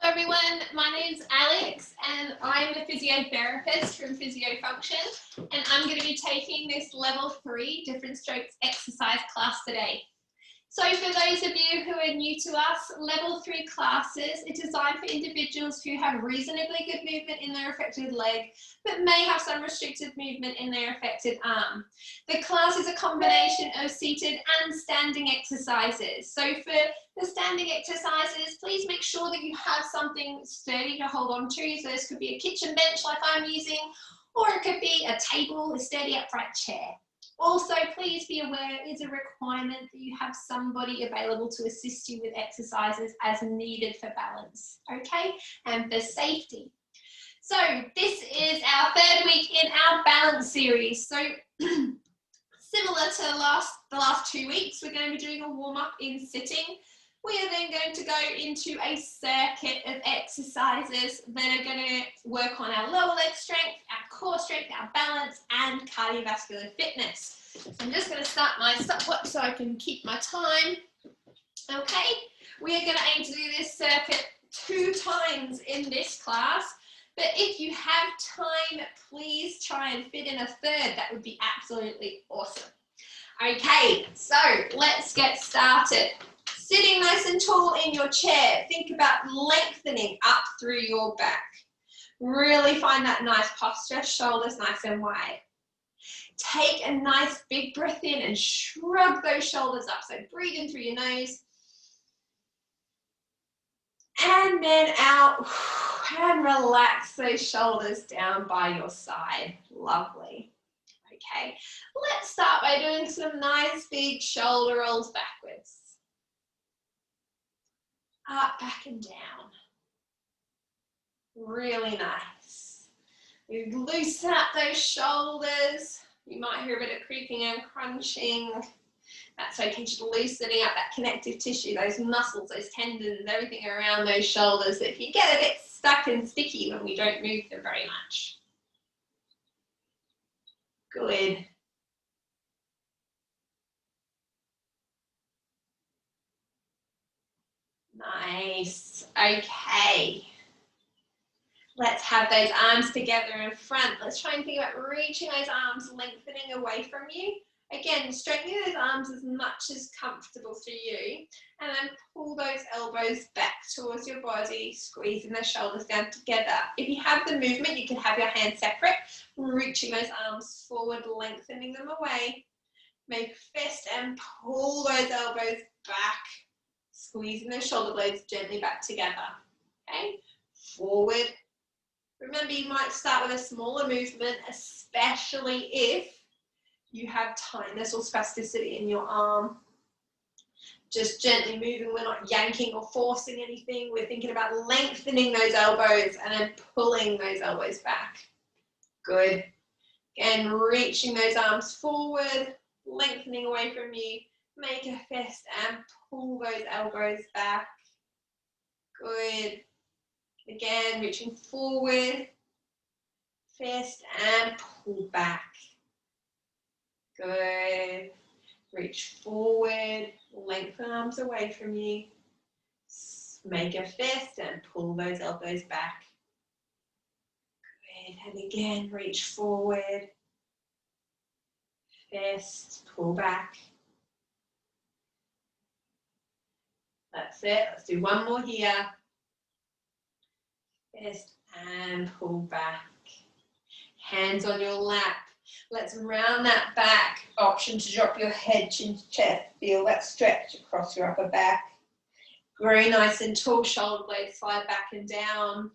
everyone, my name's Alex and I'm a physiotherapist from PhysioFunction, and I'm going to be taking this level 3 different strokes exercise class today. So for those of you who are new to us, level 3 classes are designed for individuals who have reasonably good movement in their affected leg, but may have some restricted movement in their affected arm. The class is a combination of seated and standing exercises. So for the standing exercises, please make sure that you have something sturdy to hold on to. So this could be a kitchen bench like I'm using, or it could be a table, a sturdy upright chair. Also, please be aware it is a requirement that you have somebody available to assist you with exercises as needed for balance, okay, and for safety. So this is our 3rd week in our balance series. So similar to the last 2 weeks, we're going to be doing a warm-up in sitting. We are then going to go into a circuit of exercises that are going to work on our lower leg strength, our core strength, our balance, and cardiovascular fitness. So I'm just going to start my stopwatch so I can keep my time. Okay, we are going to aim to do this circuit 2 times in this class, but if you have time, please try and fit in a 3rd. That would be absolutely awesome. Okay, so let's get started. Sitting nice and tall in your chair, think about lengthening up through your back. Really find that nice posture, shoulders nice and wide. Take a nice big breath in and shrug those shoulders up. So breathe in through your nose. And then out, and relax those shoulders down by your side. Lovely. Okay, let's start by doing some nice big shoulder rolls backwards. Up, back and down. Really nice. You loosen up those shoulders. You might hear a bit of creaking and crunching. That's okay, just loosening up that connective tissue, those muscles, those tendons, everything around those shoulders that can get a bit stuck and sticky when we don't move them very much. Good. Nice. Okay. Let's have those arms together in front. Let's try and think about reaching those arms, lengthening away from you. Again, straightening those arms as much as comfortable for you. And then pull those elbows back towards your body, squeezing those shoulders down together. If you have the movement, you can have your hands separate, reaching those arms forward, lengthening them away. Make a fist and pull those elbows back. Squeezing those shoulder blades gently back together, okay? Forward. Remember, you might start with a smaller movement, especially if you have tightness or spasticity in your arm. Just gently moving, we're not yanking or forcing anything. We're thinking about lengthening those elbows and then pulling those elbows back. Good. Again, reaching those arms forward, lengthening away from you. Make a fist and pull those elbows back. Good. Again, reaching forward, fist and pull back. Good. Reach forward, lengthen arms away from you. Make a fist and pull those elbows back. Good. And again, reach forward, fist, pull back. That's it. Let's do one more here. Fist and pull back. Hands on your lap. Let's round that back. Option to drop your head, chin to chest. Feel that stretch across your upper back. Grow nice and tall. Shoulder blades slide back and down.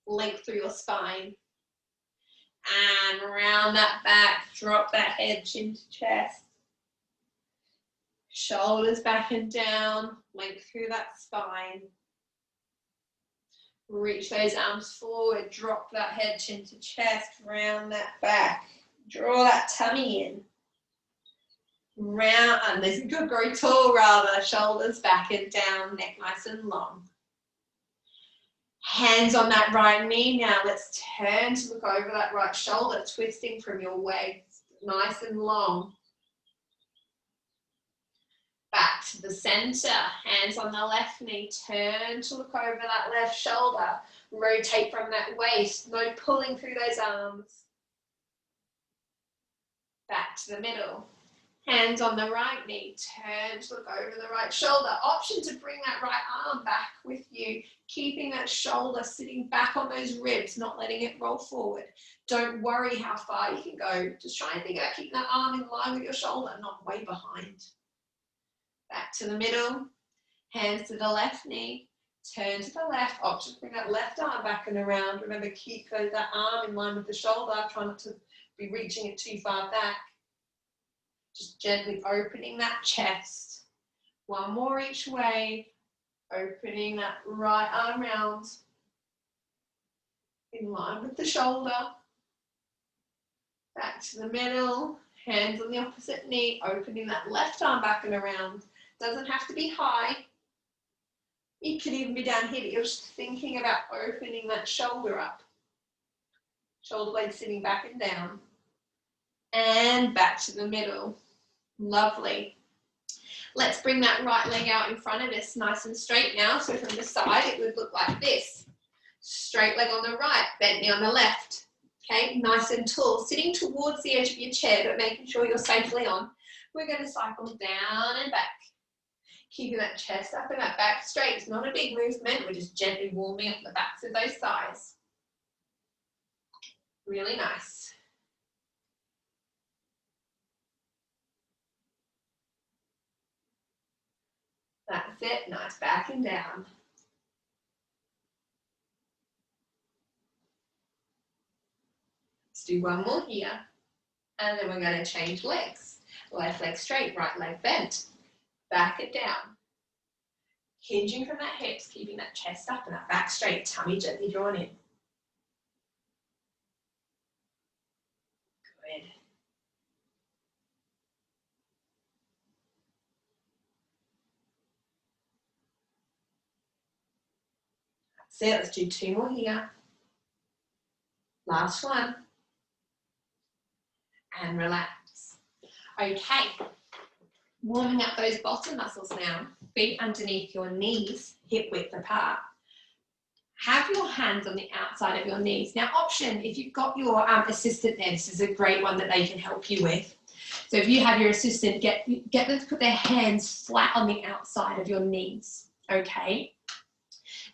Length through your spine. And round that back. Drop that head, chin to chest. Shoulders back and down, length through that spine. Reach those arms forward, drop that head, chin to chest, round that back. Draw that tummy in. Round, and this could grow tall rather, shoulders back and down, neck nice and long. Hands on that right knee. Now let's turn to look over that right shoulder, twisting from your waist, nice and long. Back to the center, hands on the left knee, turn to look over that left shoulder, rotate from that waist, no pulling through those arms. Back to the middle, hands on the right knee, turn to look over the right shoulder. Option to bring that right arm back with you, keeping that shoulder sitting back on those ribs, not letting it roll forward. Don't worry how far you can go, just try and think about keeping that arm in line with your shoulder, not way behind. Back to the middle, hands to the left knee, turn to the left, option to bring that left arm back and around. Remember, keep that arm in line with the shoulder, try not to be reaching it too far back. Just gently opening that chest. One more each way, opening that right arm round, in line with the shoulder. Back to the middle, hands on the opposite knee, opening that left arm back and around. Doesn't have to be high. It could even be down here, but you're just thinking about opening that shoulder up. Shoulder blade sitting back and down. And back to the middle. Lovely. Let's bring that right leg out in front of us nice and straight now. So from the side, it would look like this. Straight leg on the right, bent knee on the left. Okay, nice and tall, sitting towards the edge of your chair, but making sure you're safely on. We're going to cycle down and back. Keeping that chest up and that back straight. It's not a big movement. We're just gently warming up the backs of those thighs. Really nice. That's it. Nice back and down. Let's do one more here. And then we're going to change legs. Left leg straight, right leg bent. Back it down. Hinging from that hips, keeping that chest up and that back straight, tummy gently drawn in. Good. That's it. Let's do two more here. Last one. And relax. Okay. Warming up those bottom muscles now. Feet underneath your knees, hip width apart. Have your hands on the outside of your knees. Now, option, if you've got your assistant there, this is a great one that they can help you with. So if you have your assistant, get them to put their hands flat on the outside of your knees, okay?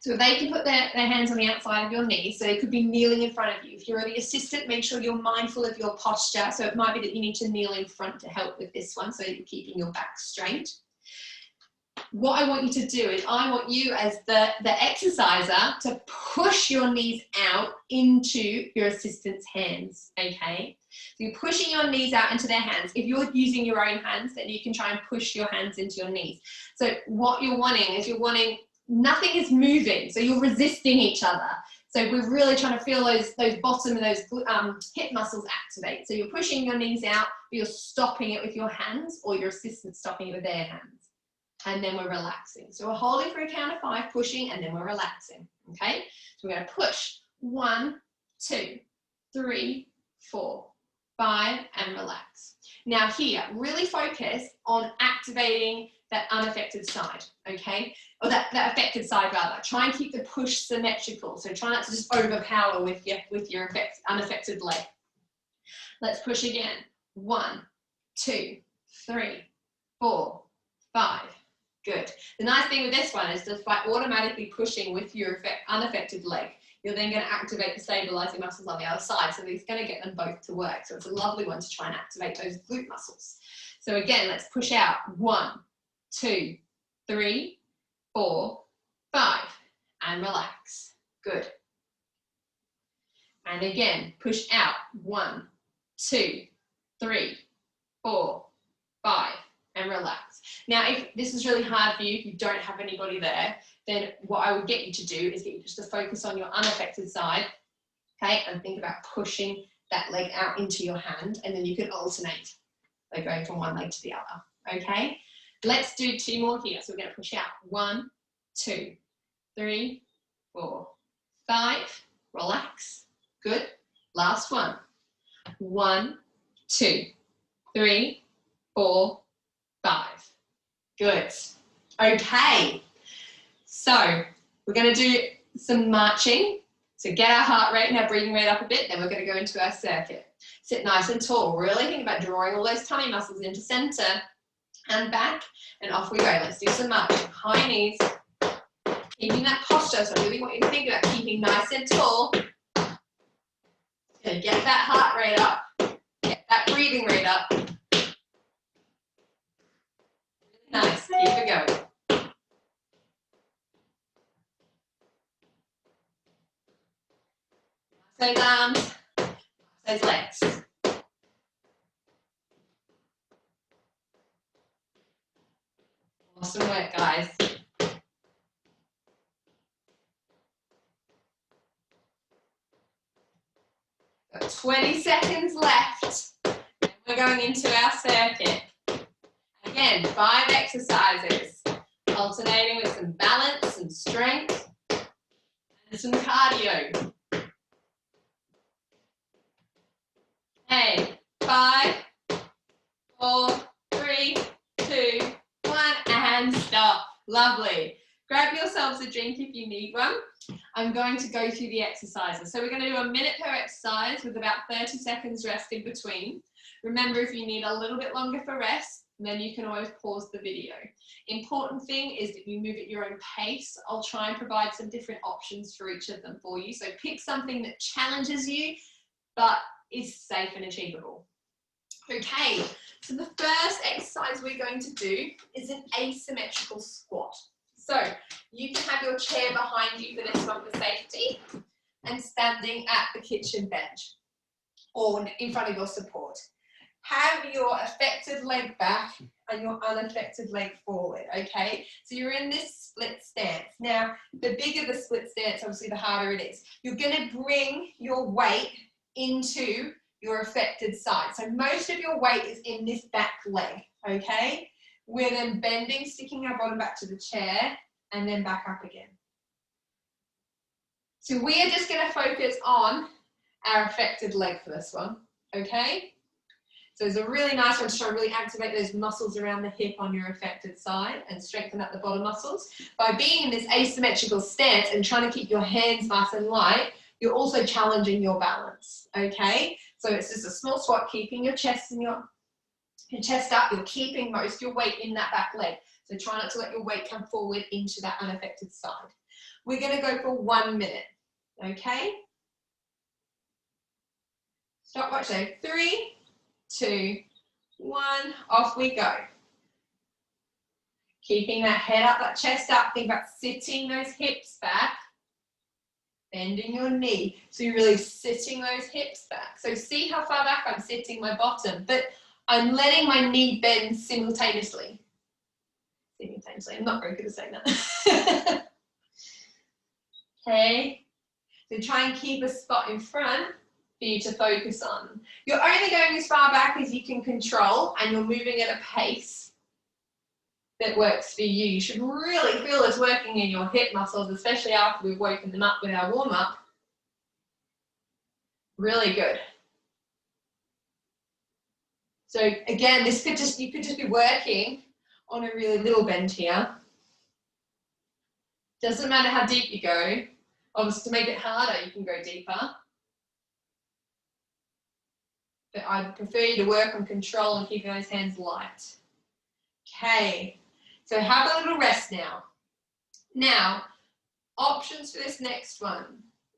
So they can put their hands on the outside of your knees, so they could be kneeling in front of you. If you're the assistant, make sure you're mindful of your posture. So it might be that you need to kneel in front to help with this one, so you're keeping your back straight. What I want you to do is I want you as the exerciser to push your knees out into your assistant's hands, okay? So you're pushing your knees out into their hands. If you're using your own hands, then you can try and push your hands into your knees. So what you're wanting is nothing is moving, so you're resisting each other. So we're really trying to feel those bottom and those hip muscles activate. So you're pushing your knees out, but you're stopping it with your hands, or your assistant stopping it with their hands. And then we're relaxing. So we're holding for a count of 5, pushing, and then we're relaxing, okay? So we're going to push 1, 2, 3, 4, 5, and relax. Now here, really focus on activating that unaffected side, okay? Or that affected side rather. Try and keep the push symmetrical. So try not to just overpower with your unaffected leg. Let's push again. 1, 2, 3, 4, 5. Good. The nice thing with this one is just by automatically pushing with your unaffected leg, you're then going to activate the stabilizing muscles on the other side. So it's going to get them both to work. So it's a lovely one to try and activate those glute muscles. So again, let's push out. 1, 2, 3, 4, 5, and relax. Good. And again, push out. 1, 2, 3, 4, 5, and relax. Now, if this is really hard for you, if you don't have anybody there, then what I would get you to do is get you just to focus on your unaffected side, okay, and think about pushing that leg out into your hand, and then you can alternate, like going from one leg to the other, okay? Let's do 2 more here. So we're going to push out. 1, 2, 3, 4, 5. Relax. Good. Last one. 1, 2, 3, 4, 5. Good. Okay. So we're going to do some marching. So get our heart rate and our breathing rate up a bit, then we're going to go into our circuit. Sit nice and tall. Really think about drawing all those tummy muscles into center and back, and off we go. Let's do some marching. High knees, keeping that posture. So I really want you to think about keeping nice and tall. Okay, get that heart rate up, get that breathing rate up. Nice, keep it going. Those arms, those legs. Awesome work, guys. Got 20 seconds left. And we're going into our circuit. Again, 5 exercises, alternating with some balance, some strength, and some cardio. Okay, 5, 4, 3, 2, 1, and stop. Lovely. Grab yourselves a drink if you need one. I'm going to go through the exercises. So we're going to do a minute per exercise with about 30 seconds rest in between. Remember, if you need a little bit longer for rest, then you can always pause the video. Important thing is that you move at your own pace. I'll try and provide some different options for each of them for you. So pick something that challenges you, but is safe and achievable. Okay, so the first exercise we're going to do is an asymmetrical squat. So you can have your chair behind you for this one for safety and standing at the kitchen bench or in front of your support. Have your effective leg back and your unaffected leg forward, okay? So you're in this split stance. Now, the bigger the split stance, obviously the harder it is. You're gonna bring your weight into your affected side. So most of your weight is in this back leg, okay? We're then bending, sticking our bottom back to the chair and then back up again. So we are just gonna focus on our affected leg for this one, okay? So it's a really nice one to try and really activate those muscles around the hip on your affected side and strengthen up the bottom muscles. By being in this asymmetrical stance and trying to keep your hands nice and light, you're also challenging your balance, okay? So it's just a small squat, keeping your chest and your chest up. You're keeping most of your weight in that back leg. So try not to let your weight come forward into that unaffected side. We're gonna go for 1 minute, okay? Stopwatch, so 3, 2, 1, off we go. Keeping that head up, that chest up, think about sitting those hips back, bending your knee. So you're really sitting those hips back. So see how far back I'm sitting my bottom, but I'm letting my knee bend simultaneously. I'm not very good at saying that. Okay, so try and keep a spot in front for you to focus on. You're only going as far back as you can control and you're moving at a pace that works for you. You should really feel this working in your hip muscles, especially after we've woken them up with our warm-up. Really good. So again, you could just be working on a really little bend here. Doesn't matter how deep you go. Obviously, to make it harder, you can go deeper. But I'd prefer you to work on control and keeping those hands light. Okay, so have a little rest now. Now, options for this next one.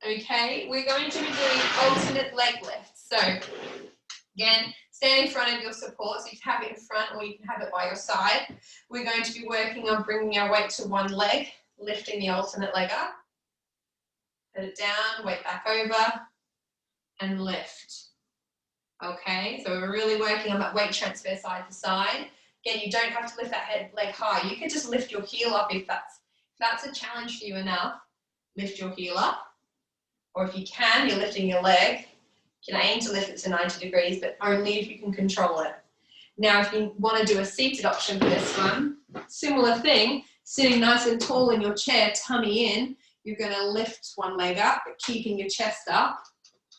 Okay, we're going to be doing alternate leg lifts. So again, stand in front of your support, so you can have it in front or you can have it by your side. We're going to be working on bringing our weight to one leg, lifting the alternate leg up, put it down, weight back over, and lift. Okay, so we're really working on that weight transfer side to side. Again, you don't have to lift that leg high. You can just lift your heel up if that's a challenge for you enough. Lift your heel up. Or if you can, you're lifting your leg. You can aim to lift it to 90 degrees, but only if you can control it. Now, if you want to do a seated option for this one, similar thing, sitting nice and tall in your chair, tummy in, you're going to lift one leg up, but keeping your chest up,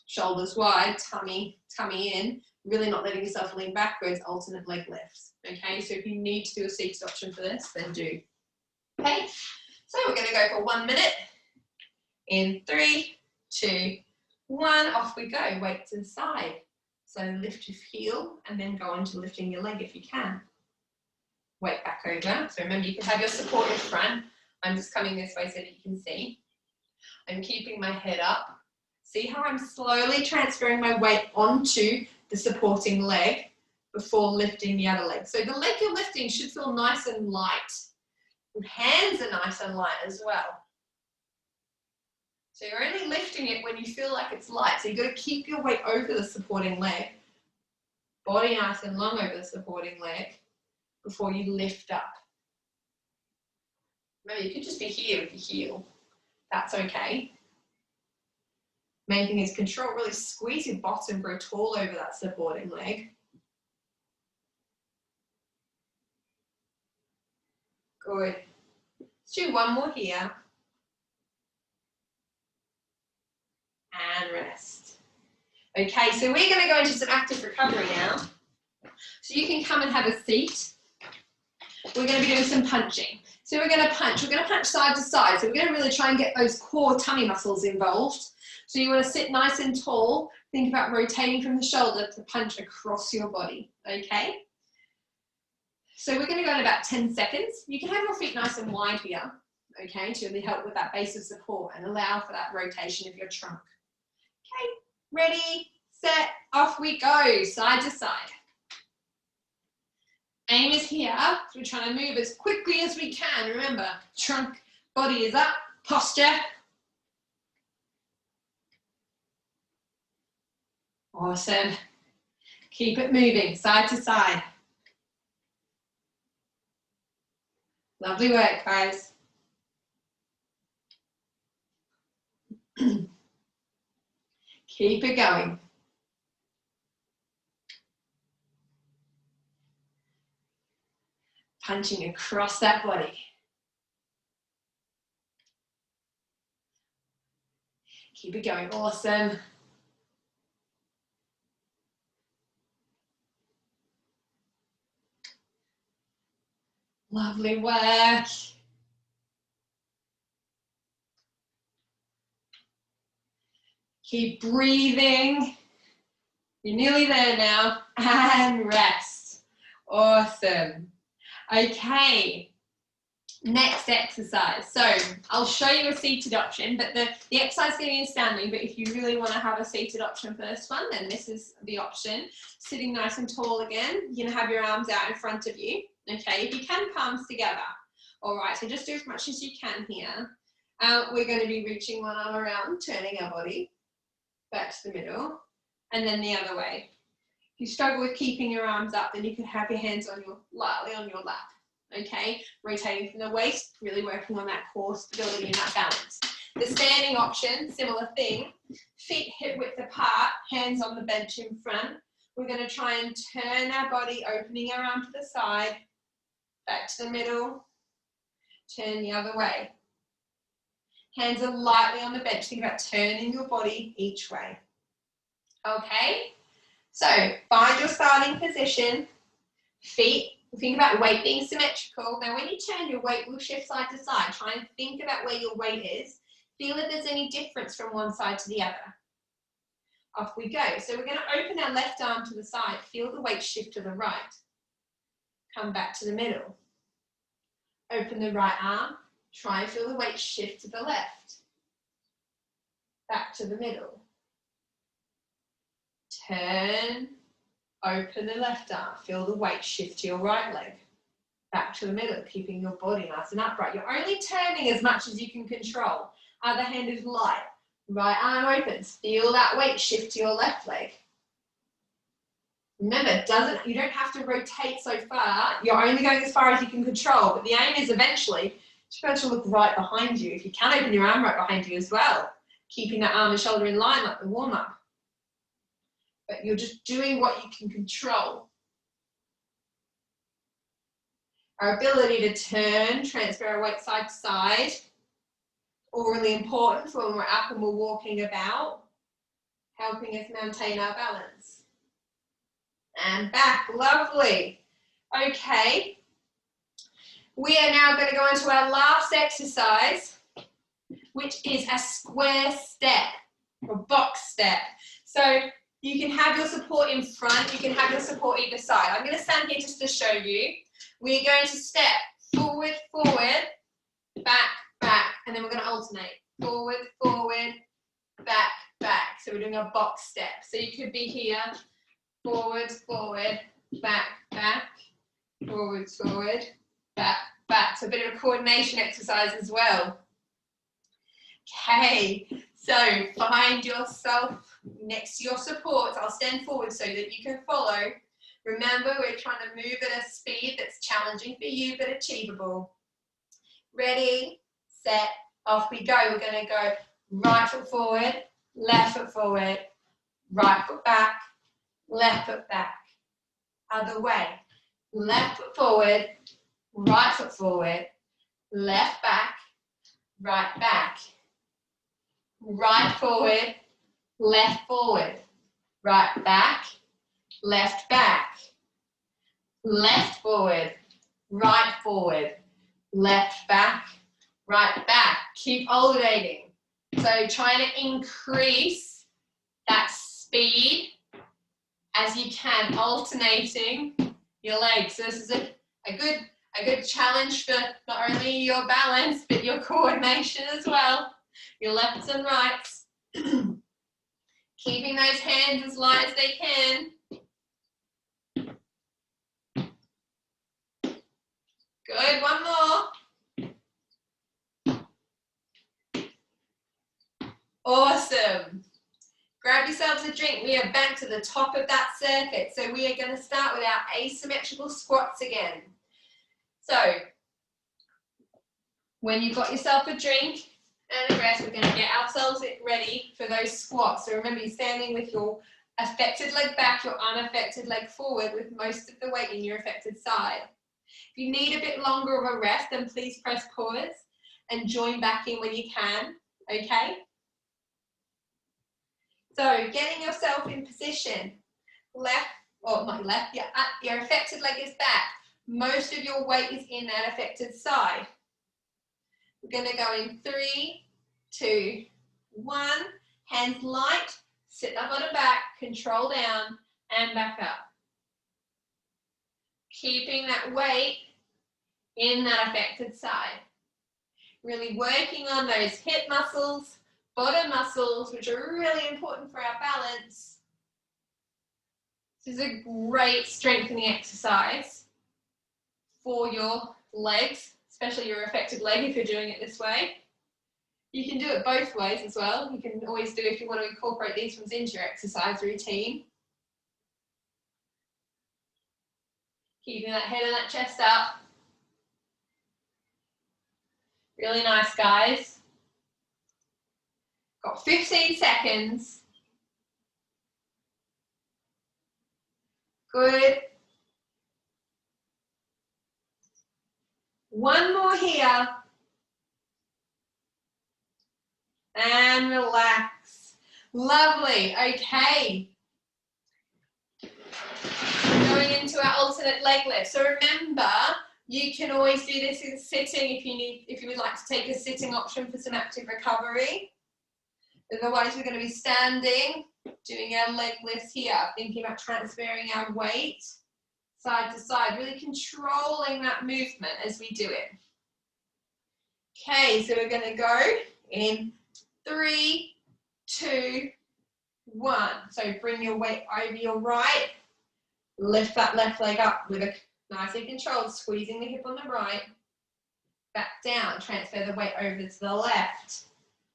shoulders wide, tummy in, Really not letting yourself lean backwards, alternate leg lifts. Okay, so if you need to do a seated option for this, then do. Okay, so we're going to go for 1 minute. In 3, 2, 1, off we go. Weight to the side. So lift your heel and then go on to lifting your leg if you can. Weight back over. So remember, you can have your support in front. I'm just coming this way so that you can see. I'm keeping my head up. See how I'm slowly transferring my weight onto the supporting leg before lifting the other leg. So the leg you're lifting should feel nice and light. Your hands are nice and light as well. So you're only lifting it when you feel like it's light. So you've got to keep your weight over the supporting leg. Body nice and long over the supporting leg before you lift up. Maybe you could just be here with your heel. That's okay. Main thing is control, really squeeze your bottom, grow tall over that supporting leg. Good. Let's do one more here. And rest. Okay, so we're going to go into some active recovery now. So you can come and have a seat. We're going to be doing some punching. So we're going to punch side to side. So we're going to really try and get those core tummy muscles involved. So you want to sit nice and tall. Think about rotating from the shoulder to punch across your body, okay? So we're going to go in about 10 seconds. You can have your feet nice and wide here, okay, to really help with that base of support and allow for that rotation of your trunk. Okay, ready, set, off we go, side to side. Aim is here, so we're trying to move as quickly as we can. Remember, trunk, body is up, posture. Awesome. Keep it moving, side to side. Lovely work, guys. Keep it going. Punching across that body. Keep it going, awesome. Lovely work. Keep breathing. You're nearly there now. And rest. Awesome. Okay. Next exercise. So I'll show you a seated option, but the exercise is going to be in standing, but if you really want to have a seated option for this one, then this is the option. Sitting nice and tall again. You're going to have your arms out in front of you. Okay, if you can, palms together. All right, so just do as much as you can here. We're going to be reaching one arm around, turning our body back to the middle, and then the other way. If you struggle with keeping your arms up, then you can have your hands on lightly on your lap. Okay, rotating from the waist, really working on that core stability and that balance. The standing option, similar thing. Feet hip width apart, hands on the bench in front. We're going to try and turn our body, opening our arm to the side, back to the middle, turn the other way. Hands are lightly on the bench. Think about turning your body each way. Okay, so find your starting position. Feet, think about weight being symmetrical. Now when you turn, your weight will shift side to side. Try and think about where your weight is. Feel if there's any difference from one side to the other. Off we go. So we're going to open our left arm to the side. Feel the weight shift to the right. Come back to the middle. Open the right arm. Try and feel the weight shift to the left. Back to the middle. Turn. Open the left arm. Feel the weight shift to your right leg. Back to the middle, keeping your body nice and upright. You're only turning as much as you can control. Other hand is light. Right arm opens. Feel that weight shift to your left leg. Remember, you don't have to rotate so far. You're only going as far as you can control, but the aim is eventually to look right behind you. If you can, open your arm right behind you as well, keeping that arm and shoulder in line like the warm-up. But you're just doing what you can control. Our ability to turn, transfer our weight side to side, all really important for when we're up and we're walking about, helping us maintain our balance. and back. Lovely. Okay. We are now going to go into our last exercise, which is a square step or box step. So you can have your support in front, you can have your support either side. I'm going to stand here just to show you. We're going to step forward, forward, back, back, and then we're going to alternate. Forward, forward, back, back. So we're doing a box step. So you could be here, forward, forward, back, back, forward, forward, back, back. So a bit of a coordination exercise as well. Okay, so find yourself next to your supports. I'll stand forward so that you can follow. Remember, we're trying to move at a speed that's challenging for you but achievable. Ready, set, off we go. We're going to go right foot forward, left foot forward, right foot back, left foot back. Other way. Left foot forward, right foot forward, left back, right back. Right forward, left forward, right back, left back, left forward, right forward, left back, right back. Keep alternating. So trying to increase that speed as you can, alternating your legs. So this is a good challenge for not only your balance but your coordination as well. Your lefts and rights. Keeping those hands as light as they can. Good, one more. Awesome. Grab yourselves a drink. We are back to the top of that circuit. So we are going to start with our asymmetrical squats again. So when you've got yourself a drink and a rest, we're going to get ourselves ready for those squats. So remember, you're standing with your affected leg back, your unaffected leg forward with most of the weight in your affected side. If you need a bit longer of a rest, then please press pause and join back in when you can, okay? So getting yourself in position, left, or not left, your affected leg is back. Most of your weight is in that affected side. We're going to go in 3, 2, 1. Hands light, sit up on the back, control down, and back up. Keeping that weight in that affected side. Really working on those hip muscles, bottom muscles, which are really important for our balance. This is a great strengthening exercise for your legs, especially your affected leg if you're doing it this way. You can do it both ways as well. You can always do if you want to incorporate these ones into your exercise routine. Keeping that head and that chest up. Really nice, guys. Got 15 seconds. Good. One more here. And relax. Lovely. Okay. Going into our alternate leg lift. So remember, you can always do this in sitting if you would like to take a sitting option for some active recovery. Otherwise, we're going to be standing, doing our leg lifts here, thinking about transferring our weight side to side, really controlling that movement as we do it. Okay, so we're going to go in 3, 2, 1. So bring your weight over your right, lift that left leg up with a nicely controlled, squeezing the hip on the right, back down, transfer the weight over to the left.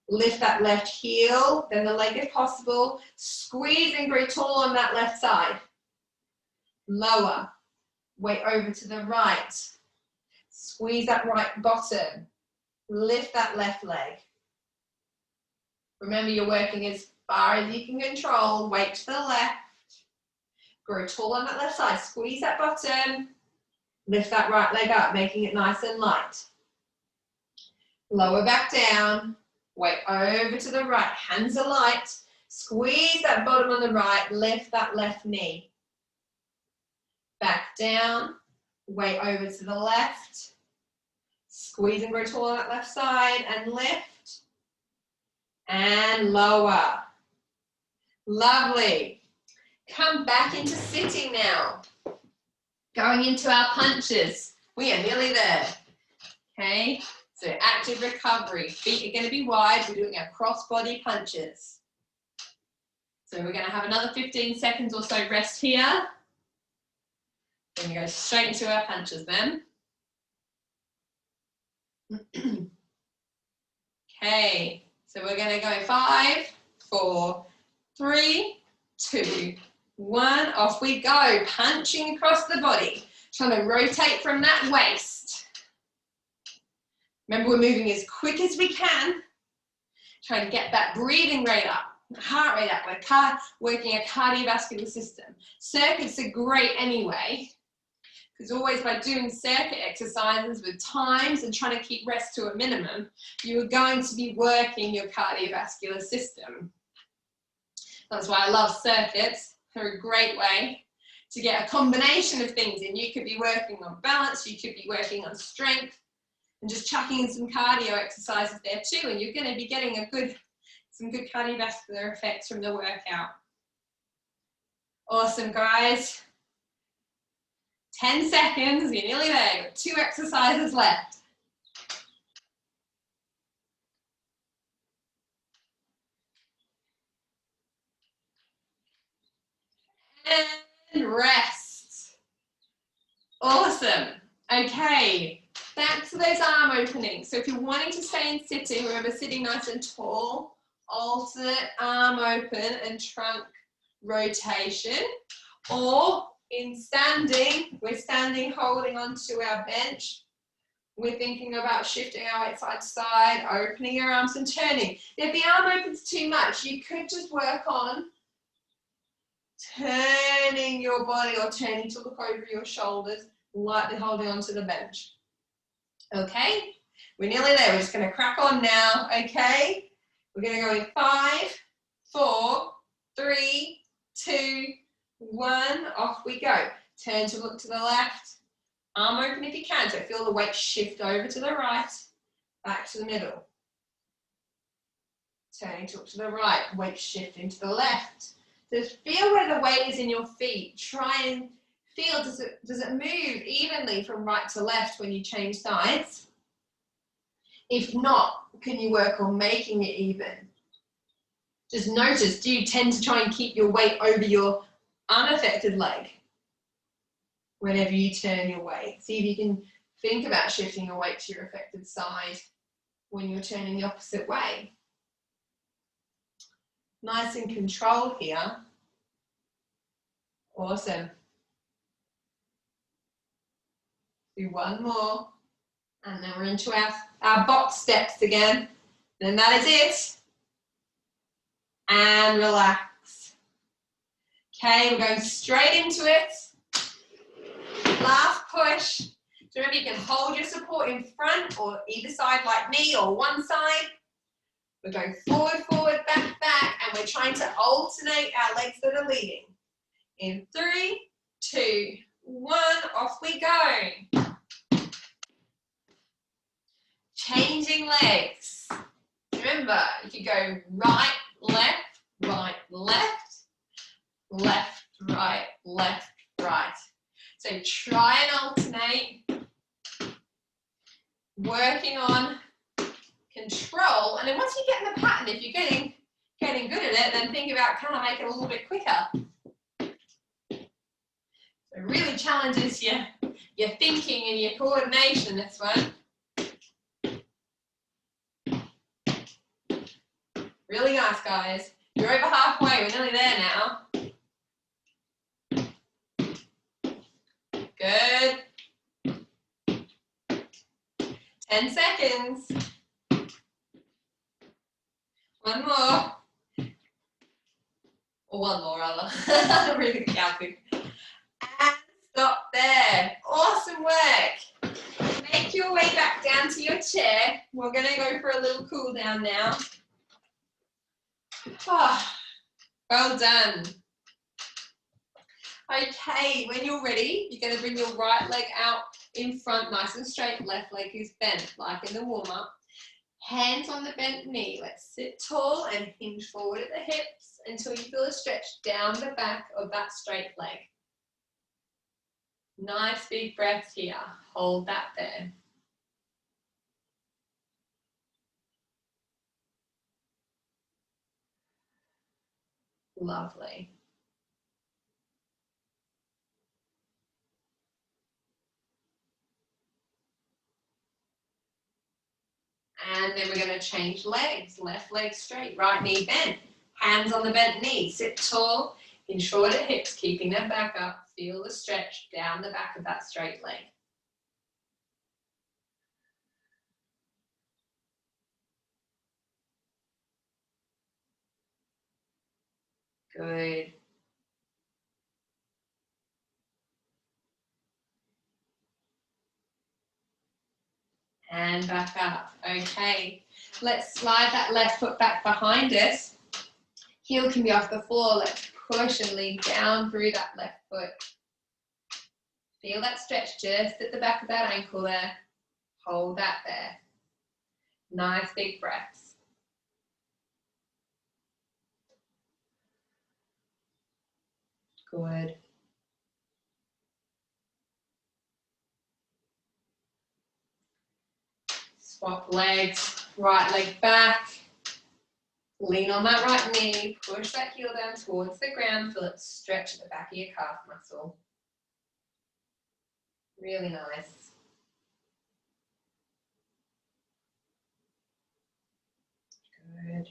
Lift that left heel, then the leg if possible, squeeze and grow tall on that left side. Lower, weight over to the right, squeeze that right bottom, lift that left leg. Remember, you're working as far as you can control, weight to the left, grow tall on that left side, squeeze that bottom, lift that right leg up, making it nice and light. Lower back down, weight over to the right, hands are light, squeeze that bottom on the right, lift that left knee. back down, weight over to the left, squeeze and grow tall on that left side, and lift, and lower. Lovely. Come back into sitting now. Going into our punches. We are nearly there. Okay, so active recovery. Feet are going to be wide. We're doing our cross-body punches. So we're going to have another 15 seconds or so rest here. Then we go straight into our punches then. Okay, so we're going to go 5, 4, 3, 2, 1. Off we go. Punching across the body. Trying to rotate from that waist. Remember, we're moving as quick as we can. Trying to get that breathing rate up. Heart rate up. We're working a cardiovascular system. Circuits are great anyway, because always by doing circuit exercises with times and trying to keep rest to a minimum, you are going to be working your cardiovascular system. That's why I love circuits. They're a great way to get a combination of things in. You could be working on balance, you could be working on strength, and just chucking in some cardio exercises there too, and you're going to be getting some good cardiovascular effects from the workout. Awesome, guys. 10 seconds, you're nearly there. You've got 2 exercises left. And rest. Awesome. Okay, back to those arm openings. So if you're wanting to stay in sitting, remember sitting nice and tall, alternate arm open and trunk rotation. Or in standing, we're standing holding onto our bench. We're thinking about shifting our weight side to side, opening your arms and turning. If the arm opens too much, you could just work on turning your body or turning to look over your shoulders, lightly holding onto the bench. Okay, we're nearly there. We're just going to crack on now. Okay, we're going to go in 5, 4, 3, 2, 1. Off we go. Turn to look to the left. Arm open if you can. So feel the weight shift over to the right, back to the middle. Turning to look to the right. Weight shifting to the left. Just feel where the weight is in your feet. Try and feel, does it move evenly from right to left when you change sides? If not, can you work on making it even? Just notice, do you tend to try and keep your weight over your unaffected leg whenever you turn your weight? See if you can think about shifting your weight to your affected side when you're turning the opposite way. Nice and controlled here. Awesome. Do one more. And then we're into our box steps again. Then that is it. And relax. Okay, we're going straight into it. Last push. So remember, you can hold your support in front or either side like me, or one side. We're going forward, forward, back, back, and we're trying to alternate our legs that are leading. In 3, 2, 1, off we go. Changing legs. Remember, you could go right, left, right, left, left, right, left, right. So try and alternate, working on control, and then once you get in the pattern, if you're getting good at it, then think about, can I make it a little bit quicker? So it really challenges your thinking and your coordination, this one. Really nice, guys. You're over halfway, we're nearly there now. Good. 10 seconds. One more. Or one more, rather. I'm really counting. And stop there. Awesome work. Make your way back down to your chair. We're going to go for a little cool down now. Oh, well done. Okay, when you're ready, you're going to bring your right leg out in front, nice and straight. Left leg is bent, like in the warm-up. Hands on the bent knee. Let's sit tall and hinge forward at the hips until you feel a stretch down the back of that straight leg. Nice big breaths here. Hold that there. Lovely. And then we're going to change legs. Left leg straight, right knee bent. Hands on the bent knee. Sit tall, hinge forward at hips, keeping them back up. Feel the stretch down the back of that straight leg. Good. And back up. Okay. Let's slide that left foot back behind us. Heel can be off the floor. Let's push and lean down through that left foot. Feel that stretch just at the back of that ankle there. Hold that there. Nice big breaths. Good. Swap legs, right leg back. Lean on that right knee, push that heel down towards the ground, feel it stretch at the back of your calf muscle. Really nice. Good.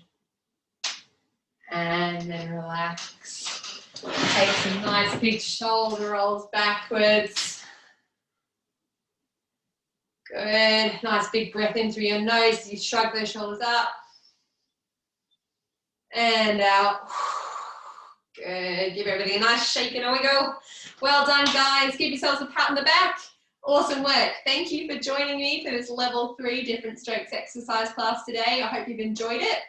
And then relax. Take some nice big shoulder rolls backwards. Good. Nice big breath in through your nose as you shrug those shoulders up. And out. Good. Give everything a nice shake and on we go. Well done, guys. Give yourselves a pat on the back. Awesome work. Thank you for joining me for this level 3 different strokes exercise class today. I hope you've enjoyed it.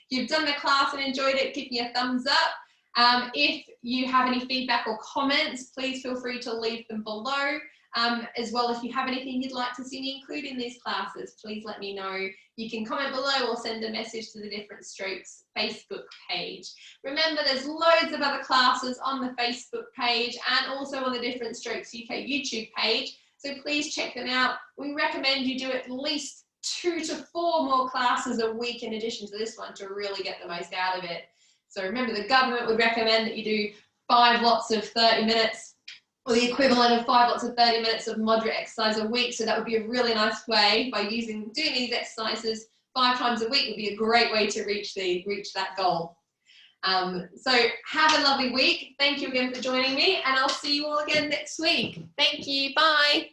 If you've done the class and enjoyed it, give me a thumbs up. If you have any feedback or comments, please feel free to leave them below. As well, if you have anything you'd like to see me include in these classes, please let me know. You can comment below or send a message to the Different Strokes Facebook page. Remember, there's loads of other classes on the Facebook page and also on the Different Strokes UK YouTube page, so please check them out. We recommend you do at least 2 to 4 more classes a week in addition to this one to really get the most out of it. So remember, the government would recommend that you do 5 lots of 30 minutes or the equivalent of 5 lots of 30 minutes of moderate exercise a week. So that would be a really nice way by doing these exercises 5 times a week would be a great way to reach that goal. So have a lovely week. Thank you again for joining me, and I'll see you all again next week. Thank you. Bye.